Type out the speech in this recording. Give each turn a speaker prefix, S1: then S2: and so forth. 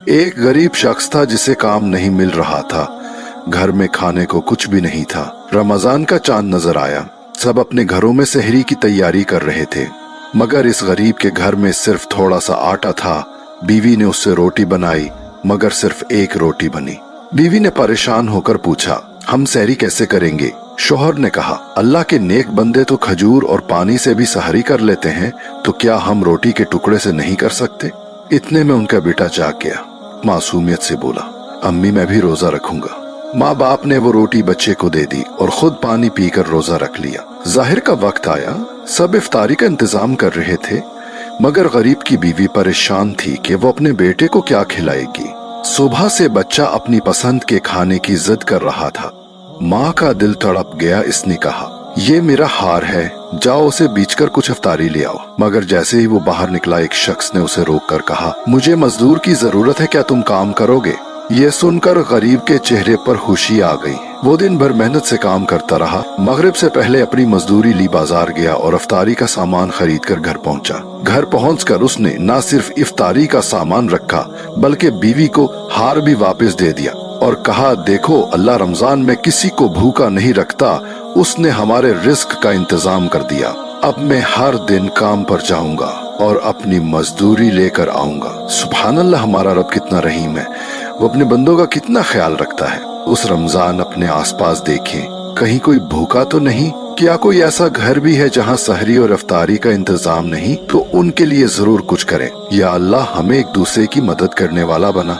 S1: एक गरीब शख्स था जिसे काम नहीं मिल रहा था। घर में खाने को कुछ भी नहीं था। रमजान का चांद नजर आया। सब अपने घरों में सहरी की तैयारी कर रहे थे, मगर इस गरीब के घर में सिर्फ थोड़ा सा आटा था। बीवी ने उससे रोटी बनाई, मगर सिर्फ एक रोटी बनी। बीवी ने परेशान होकर पूछा, हम सहरी कैसे करेंगे? शोहर ने कहा, अल्लाह के नेक बंदे तो खजूर और पानी से भी सहरी कर लेते हैं, तो क्या हम रोटी के टुकड़े से नहीं कर सकते? इतने में उनका बेटा जाग गया। मासूमियत से बोला, अम्मी मैं भी रोजा रखूंगा। माँ बाप ने वो रोटी बच्चे को दे दी और खुद पानी पीकर रोजा रख लिया। जाहिर का वक्त आया, सब इफ्तारी का इंतजाम कर रहे थे, मगर गरीब की बीवी परेशान थी कि वो अपने बेटे को क्या खिलाएगी। सुबह से बच्चा अपनी पसंद के खाने की जिद कर रहा था। माँ का दिल तड़प गया। इसने कहा, ये मेरा हार है, जाओ उसे बेचकर कुछ इफ्तारी ले आओ। मगर जैसे ही वो बाहर निकला, एक शख्स ने उसे रोककर कहा, मुझे मजदूर की जरूरत है, क्या तुम काम करोगे? ये सुनकर गरीब के चेहरे पर खुशी आ गई। वो दिन भर मेहनत से काम करता रहा। मगरिब से पहले अपनी मजदूरी ली बाजार गया और इफ्तारी का सामान खरीद कर घर पहुंचा। घर पहुंचकर उसने न सिर्फ इफ्तारी का सामान रखा, बल्कि बीवी को हार भी वापस दे दिया और कहा, देखो अल्लाह रमजान में किसी को भूखा नहीं रखता, उसने हमारे रिस्क का इंतजाम कर दिया। अब मैं हर दिन काम पर जाऊंगा और अपनी मजदूरी लेकर आऊंगा। सुभान अल्लाह, हमारा रब कितना रहीम है, वो अपने बंदों का कितना ख्याल रखता है। उस रमजान अपने आसपास देखें, कहीं कोई भूखा तो नहीं? क्या कोई ऐसा घर भी है जहां सहरी और इफ्तारी का इंतजाम नहीं? तो उनके लिए जरूर कुछ करें। या अल्लाह हमें एक दूसरे की मदद करने वाला बना।